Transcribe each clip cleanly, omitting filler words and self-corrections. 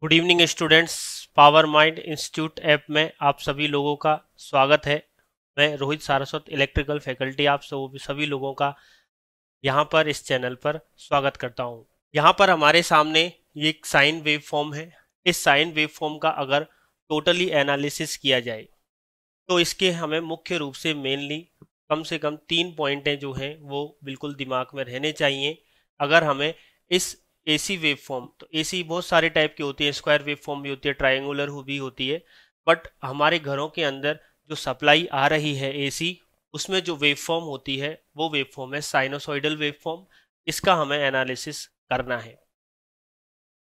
Good evening students. Power mind institute app में आप सभी लोगों का स्वागत है। मैं रोहित सारस्वत इलेक्ट्रिकल फैकल्टी आप सभी लोगों का यहाँ पर इस चैनल पर स्वागत करता हूँ। यहाँ पर हमारे सामने ये एक साइन वेव फॉर्म है। इस साइन वेव फॉर्म का अगर टोटली एनालिसिस किया जाए तो इसके हमें मुख्य रूप से मेनली कम से कम 3 पॉइंटें जो हैं वो बिल्कुल दिमाग में रहने चाहिए। अगर हमें इस एसी वेव फॉर्म, तो एसी बहुत सारे टाइप की होती है, स्क्वायर वेव फॉर्म भी होती है, ट्रायंगुलर भी होती है, बट हमारे घरों के अंदर जो सप्लाई आ रही है एसी, उसमें जो वेव फॉर्म होती है वो वेव फॉर्म है साइनोसॉइडल वेव फॉर्म। इसका हमें एनालिसिस करना है।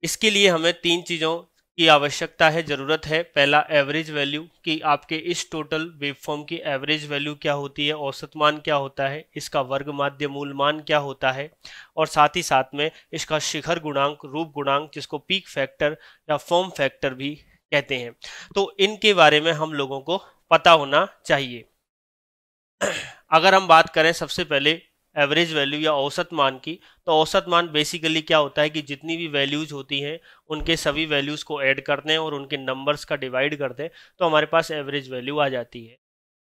इसके लिए हमें 3 चीज़ों की आवश्यकता है, ज़रूरत है। पहला, एवरेज वैल्यू कि आपके इस टोटल वेवफॉर्म की एवरेज वैल्यू क्या होती है, औसत मान क्या होता है, इसका वर्ग माध्य मूल मान क्या होता है, और साथ ही साथ में इसका शिखर गुणांक, रूप गुणांक, जिसको पीक फैक्टर या फॉर्म फैक्टर भी कहते हैं। तो इनके बारे में हम लोगों को पता होना चाहिए। अगर हम बात करें सबसे पहले एवरेज वैल्यू या औसत मान की, तो औसत मान बेसिकली क्या होता है कि जितनी भी वैल्यूज होती हैं उनके सभी वैल्यूज को ऐड करते हैं और उनके नंबर्स का डिवाइड करते हैं, तो हमारे पास एवरेज वैल्यू आ जाती है।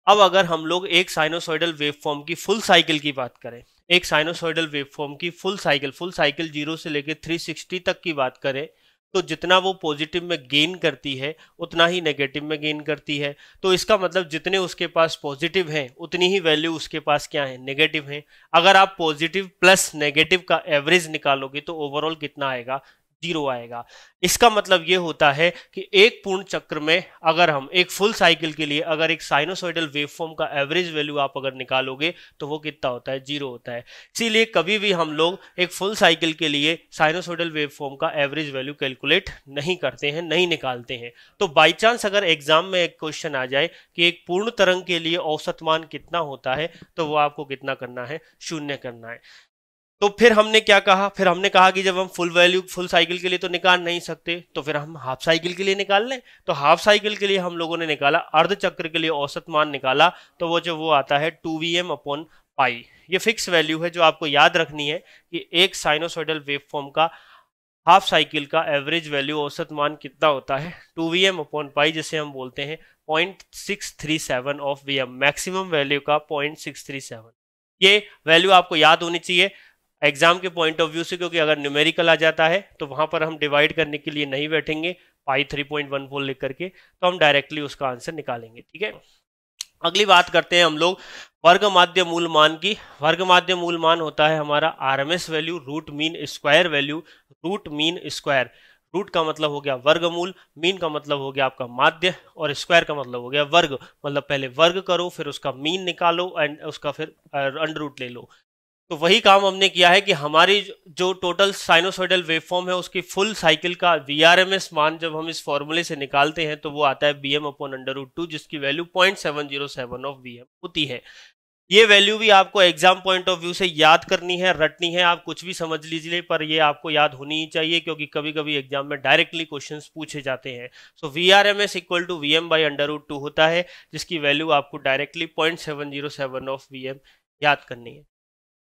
अब अगर हम लोग एक साइनोसॉइडल वेवफॉर्म की फुल साइकिल की बात करें, एक साइनोसॉइडल वेवफॉर्म की फुल साइकिल 0 से लेकर 360 तक की बात करें, तो जितना वो पॉजिटिव में गेन करती है उतना ही नेगेटिव में गेन करती है। तो इसका मतलब जितने उसके पास पॉजिटिव हैं उतनी ही वैल्यू उसके पास क्या है, नेगेटिव है। अगर आप पॉजिटिव प्लस नेगेटिव का एवरेज निकालोगे तो ओवरऑल कितना आएगा, 0 आएगा। इसका मतलब ये होता है कि एक पूर्ण चक्र में अगर हम एक फुल साइकिल के लिए अगर एक साइनोसॉइडल वेवफॉर्म का एवरेज वैल्यू आप अगर निकालोगे तो वो कितना होता है, 0 होता है। इसीलिए कभी भी हम लोग एक फुल साइकिल के लिए साइनोसॉइडल वेवफॉर्म का एवरेज वैल्यू कैलकुलेट नहीं करते हैं, नहीं निकालते हैं। तो बाई चांस अगर एग्जाम में एक क्वेश्चन आ जाए कि एक पूर्ण तरंग के लिए औसत मान कितना होता है, तो वो आपको कितना करना है, 0 करना है। तो फिर हमने क्या कहा, फिर हमने कहा कि जब हम फुल वैल्यू फुल साइकिल के लिए तो निकाल नहीं सकते, तो फिर हम हाफ साइकिल के लिए निकाल लें। तो हाफ साइकिल के लिए हम लोगों ने निकाला, अर्ध चक्र के लिए औसत मान निकाला, तो वो आता है 2Vm अपॉन पाई। ये फिक्स वैल्यू है जो आपको याद रखनी है कि एक साइनोसॉइडल वेवफॉर्म का हाफ साइकिल का एवरेज वैल्यू औसत मान कितना होता है, 2Vm अपॉन पाई, जिसे हम बोलते हैं 0.637 ऑफ Vm, मैक्सिमम वैल्यू का 0.637। ये वैल्यू आपको याद होनी चाहिए एग्जाम के पॉइंट ऑफ व्यू से, क्योंकि अगर न्यूमेरिकल आ जाता है तो वहां पर हम डिवाइड करने के लिए नहीं बैठेंगे पाई 3.14 लिख करके, तो हम डायरेक्टली उसका आंसर निकालेंगे। ठीक है, अगली बात करते हैं हम लोग वर्ग माध्य मूल मान की। वर्ग माध्य मूल मान होता है हमारा RMS value, root mean square value, root mean square. Root का मतलब हो गया वर्गमूल, मीन का मतलब हो गया आपका माध्य, और स्क्वायर का मतलब हो गया वर्ग। मतलब पहले वर्ग करो, फिर उसका मीन निकालो एंड उसका फिर अंडर रूट ले लो। तो वही काम हमने किया है कि हमारी जो टोटल साइनोसॉइडल वेवफॉर्म है उसकी फुल साइकिल का वीआरएमएस मान जब हम इस फॉर्मूले से निकालते हैं तो वो आता है bm अपॉन अंडर रूट 2, जिसकी वैल्यू 0.707 ऑफ bm होती है। ये वैल्यू भी आपको एग्जाम पॉइंट ऑफ व्यू से याद करनी है, रटनी है, आप कुछ भी समझ लीजिए, पर ये आपको याद होनी ही चाहिए, क्योंकि कभी कभी एग्जाम में डायरेक्टली क्वेश्चंस पूछे जाते हैं। So VRMS equal to VM by under root 2 होता है, जिसकी वैल्यू आपको डायरेक्टली 0.707 ऑफ वीएम याद करनी है।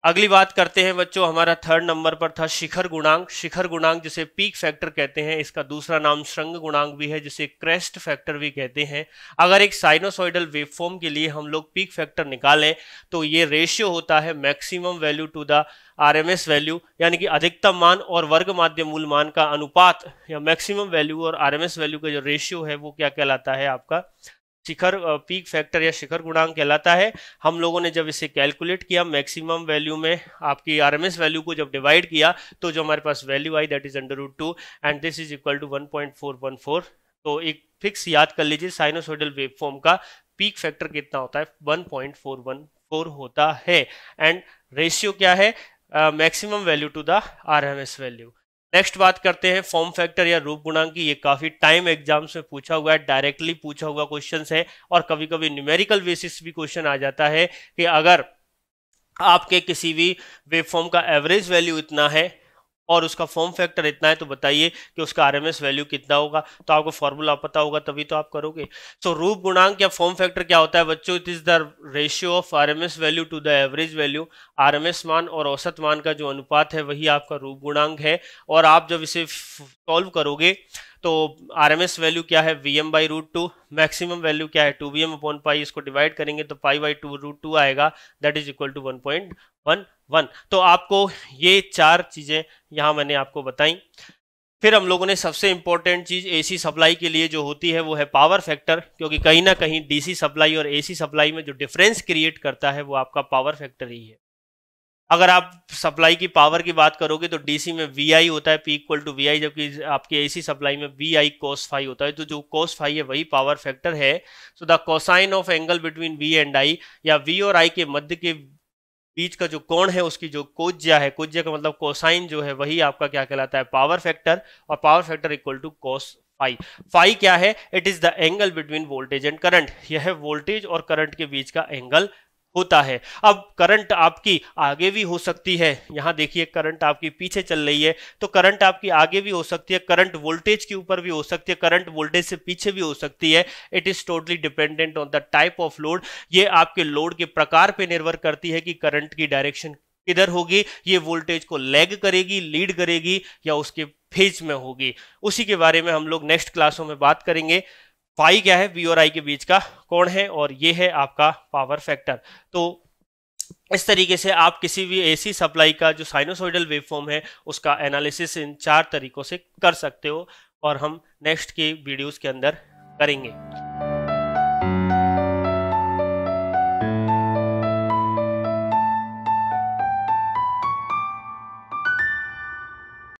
अगली बात करते हैं बच्चों, हमारा थर्ड नंबर पर था शिखर गुणांक। शिखर गुणांक जिसे पीक फैक्टर कहते हैं, इसका दूसरा नाम श्रृंग गुणांक भी है, जिसे क्रेस्ट फैक्टर भी कहते हैं। अगर एक साइनोसॉइडल वेवफॉर्म के लिए हम लोग पीक फैक्टर निकालें तो ये रेशियो होता है maximum value to the RMS value, यानी कि अधिकतम मान और वर्ग माध्य मूल मान का अनुपात, या मैक्सिमम वैल्यू और आरएमएस वैल्यू का जो रेशियो है वो क्या कहलाता है, आपका शिखर पीक फैक्टर या शिखर गुणांक कहलाता है। हम लोगों ने जब इसे कैलकुलेट किया, मैक्सिमम वैल्यू में आपकी आरएमएस वैल्यू को जब डिवाइड किया, तो जो हमारे पास वैल्यू आई that is under root 2 and this is equal to 1.414। तो एक फिक्स याद कर लीजिए, साइनोसॉइडल वेवफॉर्म का पीक फैक्टर कितना होता है, 1.414 होता है। एंड रेशियो क्या है, maximum value to the RMS value. Next बात करते हैं फॉर्म फैक्टर या रूप गुणांक की। ये काफी टाइम एग्जाम्स में पूछा हुआ है, डायरेक्टली पूछा हुआ क्वेश्चन है, और कभी कभी न्यूमेरिकल बेसिस भी क्वेश्चन आ जाता है कि अगर आपके किसी भी वेवफॉर्म का एवरेज वैल्यू इतना है और उसका फॉर्म फैक्टर इतना है, तो बताइए कि उसका आरएमएस वैल्यू कितना होगा। तो आपको फॉर्मूला पता होगा तभी तो आप करोगे। सो रूप गुणांक या फॉर्म फैक्टर क्या होता है बच्चों? It is the ratio of RMS value to the average value. RMS मान और औसत मान का जो अनुपात है वही आपका रूप गुणांक है। और आप जब इसे सॉल्व करोगे तो आरएमएस वैल्यू क्या है? Vm/√2। मैक्सिमम वैल्यू क्या है? 2Vm/पाई। इसको डिवाइड करेंगे तो पाई/2√2 आएगा, दैट इज इक्वल टू 1.11। तो आपको ये 4 चीजें यहाँ मैंने आपको बताई। फिर हम लोगों ने सबसे इंपॉर्टेंट चीज एसी सप्लाई के लिए जो होती है वो है पावर फैक्टर, क्योंकि कहीं ना कहीं डीसी सप्लाई और एसी सप्लाई में जो डिफरेंस क्रिएट करता है वो आपका पावर फैक्टर ही है। अगर आप सप्लाई की पावर की बात करोगे तो डीसी में VI होता है, P = VI, जबकि आपकी एसी सप्लाई में VI cos phi होता है। तो जो cos phi है वही पावर फैक्टर है। So the cosine of angle between V and I, या V और I के मध्य के बीच का जो कोण है उसकी जो कोज्या है, कोज्या का मतलब कोसाइन जो है, वही आपका क्या कहलाता है? Power factor. और power factor equal to cos phi। Phi क्या है? It is the angle between voltage and current. यह वोल्टेज और करंट के बीच का एंगल होता है। अब करंट आपकी आगे भी हो सकती है, यहां देखिए करंट आपकी पीछे चल रही है, तो करंट आपकी आगे भी हो सकती है, करंट वोल्टेज के ऊपर भी हो सकती है, करंट वोल्टेज से पीछे भी हो सकती है। It is totally dependent on the type of load. ये आपके लोड के प्रकार पे निर्भर करती है कि करंट की डायरेक्शन किधर होगी, ये वोल्टेज को लैग करेगी, लीड करेगी, या उसके फेज में होगी। उसी के बारे में हम लोग नेक्स्ट क्लासों में बात करेंगे। फाई क्या है? वी और आई के बीच का कोण है, और ये है आपका पावर फैक्टर। तो इस तरीके से आप किसी भी एसी सप्लाई का जो साइनोसॉइडल वेवफॉर्म है उसका एनालिसिस इन 4 तरीकों से कर सकते हो, और हम नेक्स्ट के वीडियोस के अंदर करेंगे।